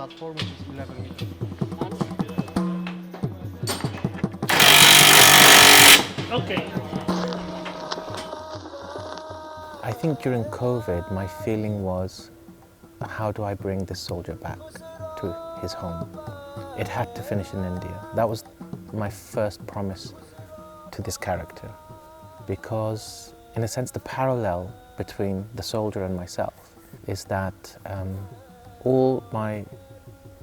platform which is 11 meters. Okay. I think during COVID, my feeling was, how do I bring this soldier back to his home? It had to finish in India. That was my first promise to this character, because in a sense the parallel between the soldier and myself is that all my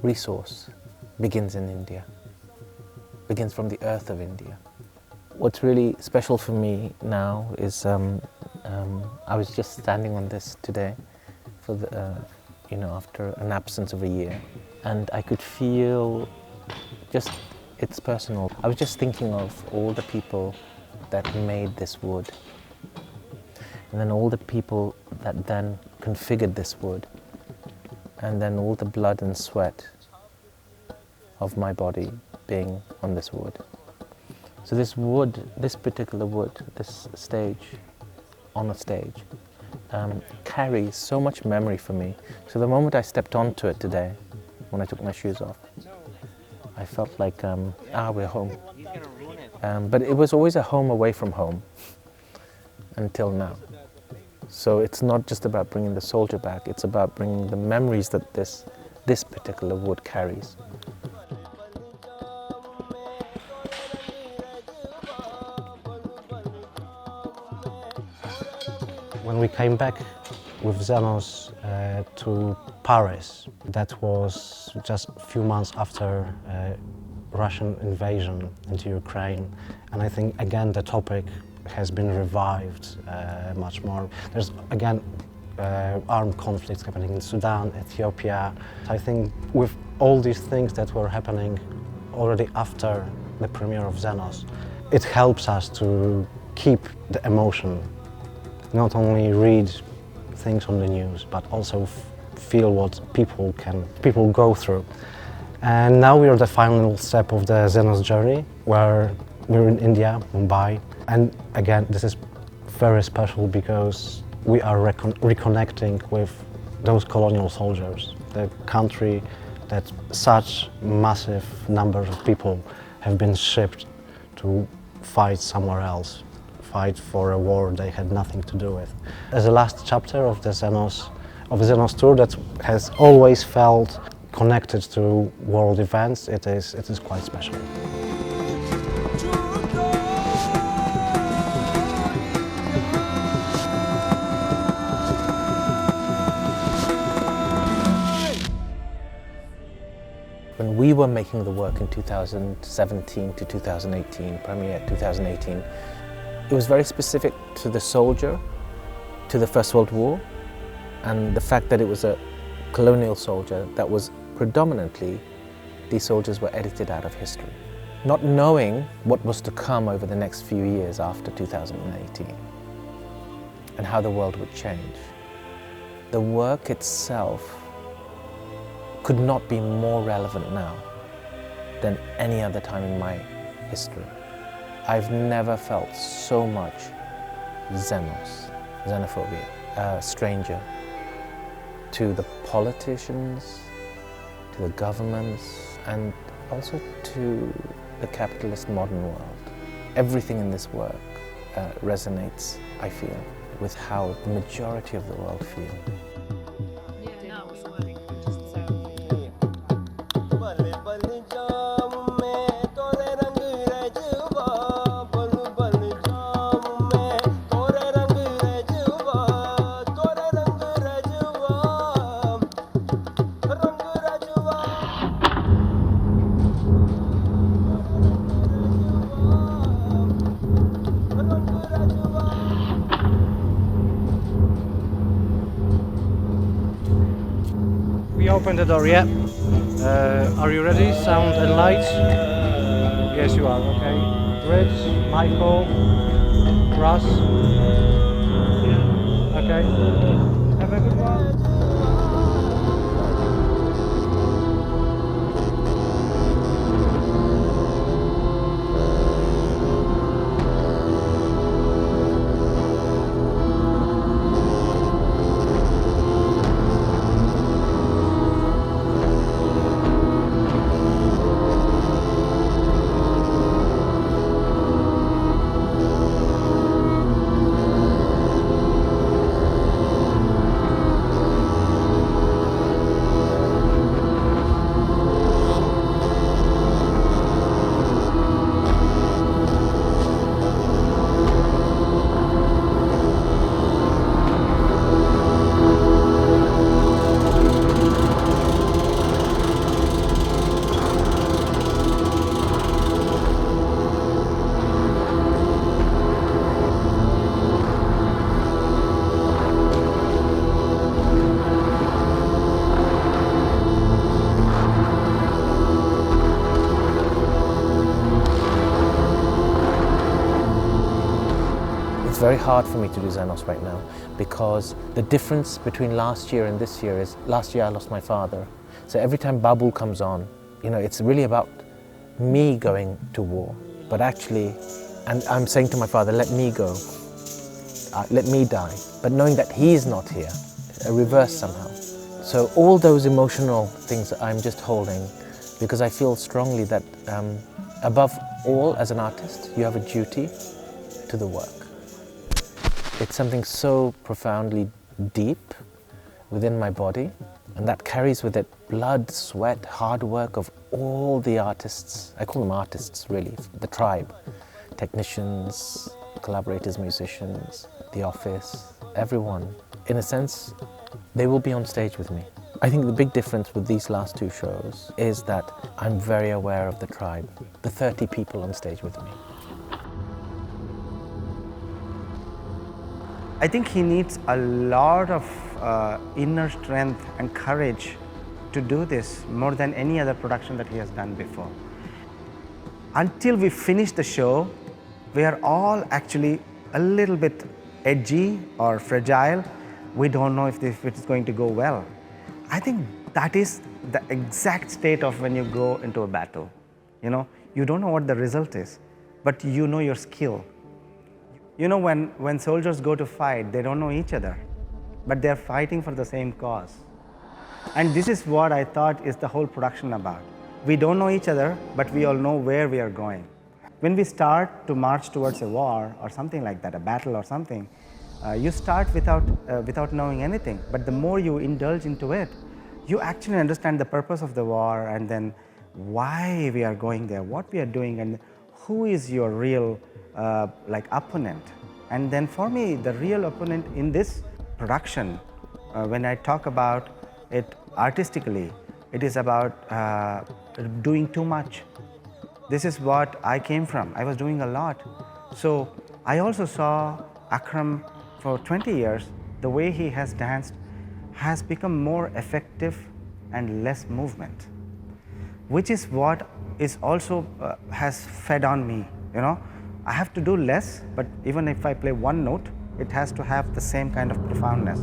resource begins in India, begins from the earth of India. What's really special for me now is I was just standing on this today for the, after an absence of a year, and I could feel it's personal. I was just thinking of all the people that made this wood, and then all the people that then configured this wood, and then all the blood and sweat of my body being on this wood. So this wood, this particular wood, this stage, on a stage, carries so much memory for me. So the moment I stepped onto it today, when I took my shoes off, I felt like, we're home. But it was always a home away from home, until now. So it's not just about bringing the soldier back, it's about bringing the memories that this particular wood carries. When we came back with Zenos to Paris, that was just a few months after Russian invasion into Ukraine, and I think again the topic has been revived much more. There's again armed conflicts happening in Sudan, Ethiopia. I think with all these things that were happening already after the premiere of Zenos, it helps us to keep the emotion. Not only read things on the news, but also feel what people go through. And now we are the final step of the Zenos journey, where we're in India, Mumbai. And again, this is very special because we are reconnecting with those colonial soldiers, the country that such massive numbers of people have been shipped to fight somewhere else. Fight for a war they had nothing to do with. As a last chapter of the Zenos tour that has always felt connected to world events, it is quite special. When we were making the work in 2017 to 2018, premiere 2018, it was very specific to the soldier, to the First World War, and the fact that it was a colonial soldier that was predominantly, these soldiers were edited out of history. Not knowing what was to come over the next few years after 2018 and how the world would change. The work itself could not be more relevant now than any other time in my history. I've never felt so much Zenos, xenophobia, stranger to the politicians, to the governments, and also to the capitalist modern world. Everything in this work resonates, I feel, with how the majority of the world feel. We open the door, yeah. Are you ready? Sound and lights? Yes, you are, okay. Rich, Michael, Russ. Okay. Have a good one. very hard for me to do Zenos right now because the difference between last year and this year is last year I lost my father. So every time Babul comes on, you know, it's really about me going to war. But actually, and I'm saying to my father, let me go, let me die. But knowing that he's not here, a reverse somehow. So all those emotional things that I'm just holding because I feel strongly that above all, as an artist, you have a duty to the work. It's something so profoundly deep within my body, and that carries with it blood, sweat, hard work of all the artists. I call them artists, really, the tribe. Technicians, collaborators, musicians, the office, everyone. In a sense, they will be on stage with me. I think the big difference with these last two shows is that I'm very aware of the tribe, the 30 people on stage with me. I think he needs a lot of inner strength and courage to do this more than any other production that he has done before. Until we finish the show, we are all actually a little bit edgy or fragile. We don't know if it's going to go well. I think that is the exact state of when you go into a battle. You know, you don't know what the result is, but you know your skill. You know, when soldiers go to fight, they don't know each other, but they're fighting for the same cause. And this is what I thought is the whole production about. We don't know each other, but we all know where we are going. When we start to march towards a war or something like that, a battle or something, you start without knowing anything. But the more you indulge into it, you actually understand the purpose of the war and then why we are going there, what we are doing, and who is your real opponent. And then for me, the real opponent in this production, when I talk about it artistically, it is about doing too much. This is what I came from. I was doing a lot. So I also saw Akram for 20 years, the way he has danced has become more effective and less movement, which is what is also has fed on me, you know. I have to do less, but even if I play one note, it has to have the same kind of profoundness.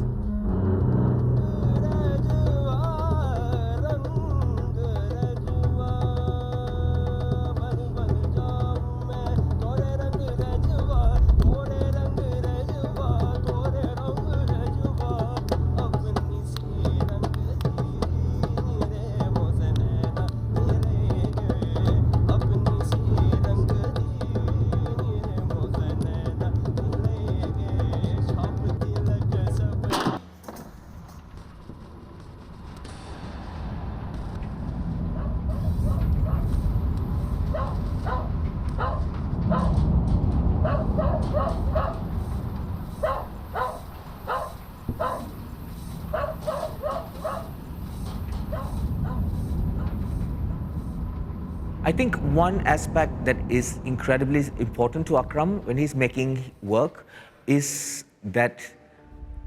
I think one aspect that is incredibly important to Akram when he's making work is that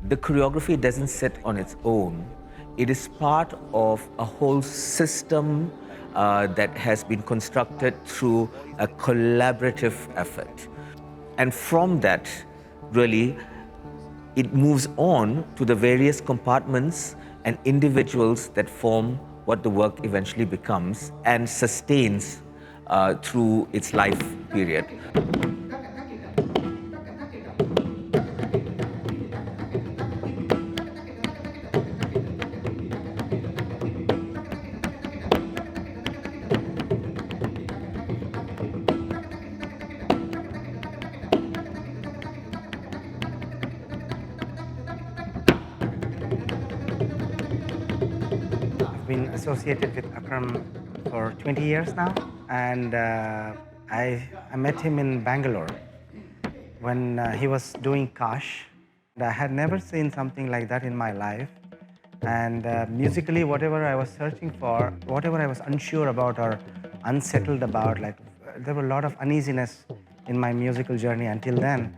the choreography doesn't sit on its own. It is part of a whole system that has been constructed through a collaborative effort. And from that, really, it moves on to the various compartments and individuals that form what the work eventually becomes and sustains through its life period. Been associated with Akram for 20 years now, and I met him in Bangalore when he was doing Kash. I had never seen something like that in my life, and musically, whatever I was searching for, whatever I was unsure about or unsettled about, like there were a lot of uneasiness in my musical journey until then.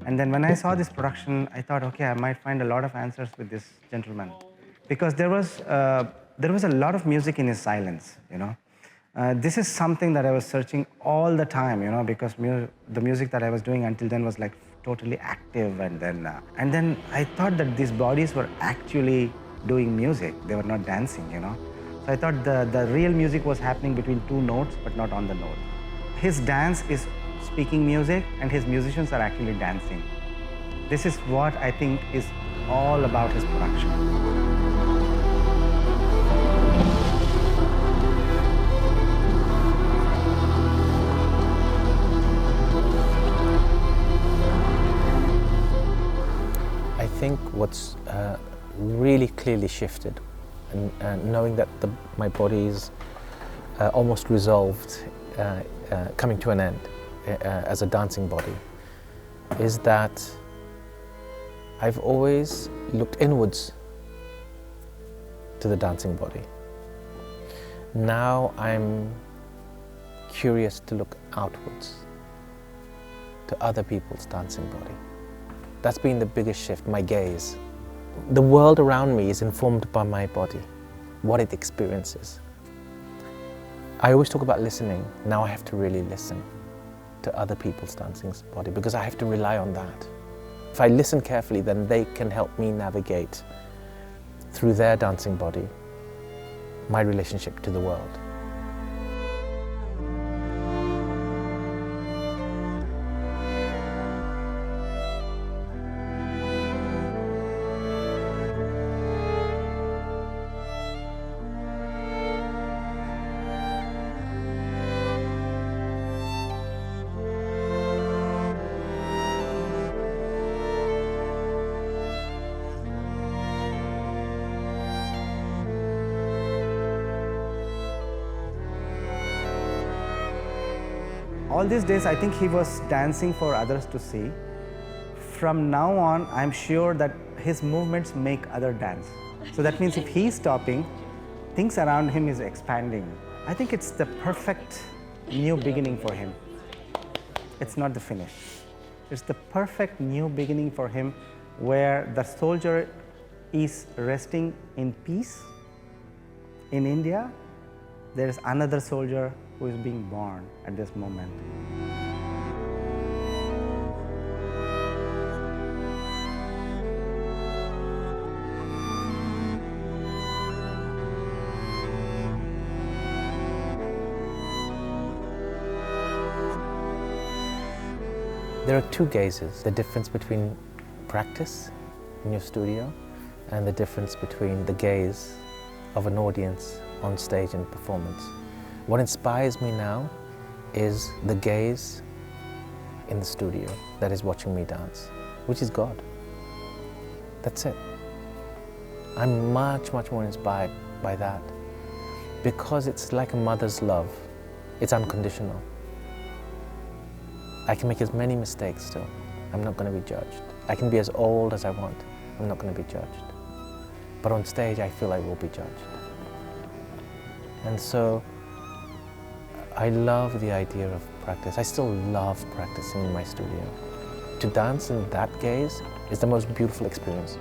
And then when I saw this production, I thought, okay, I might find a lot of answers with this gentleman, because there was a lot of music in his silence, you know. This is something that I was searching all the time, you know, because the music that I was doing until then was like totally active, and then I thought that these bodies were actually doing music. They were not dancing, you know. So I thought the real music was happening between two notes, but not on the note. His dance is speaking music, and his musicians are actually dancing. This is what I think is all about his production. I think what's really clearly shifted, and knowing that my body is almost resolved, coming to an end as a dancing body, is that I've always looked inwards to the dancing body. Now I'm curious to look outwards to other people's dancing body. That's been the biggest shift, my gaze. The world around me is informed by my body, what it experiences. I always talk about listening. Now I have to really listen to other people's dancing body because I have to rely on that. If I listen carefully, then they can help me navigate through their dancing body, my relationship to the world. All these days, I think he was dancing for others to see. From now on, I'm sure that his movements make others dance. So that means if he's stopping, things around him is expanding. I think it's the perfect new beginning for him. It's not the finish. It's the perfect new beginning for him where the soldier is resting in peace. In India, there is another soldier who is being born at this moment. There are two gazes, the difference between practice in your studio and the difference between the gaze of an audience on stage and performance. What inspires me now is the gaze in the studio that is watching me dance, which is God. That's it. I'm much, much more inspired by that because it's like a mother's love. It's unconditional. I can make as many mistakes still. I'm not going to be judged. I can be as old as I want. I'm not going to be judged. But on stage, I feel I will be judged. And so, I love the idea of practice. I still love practicing in my studio. To dance in that gaze is the most beautiful experience.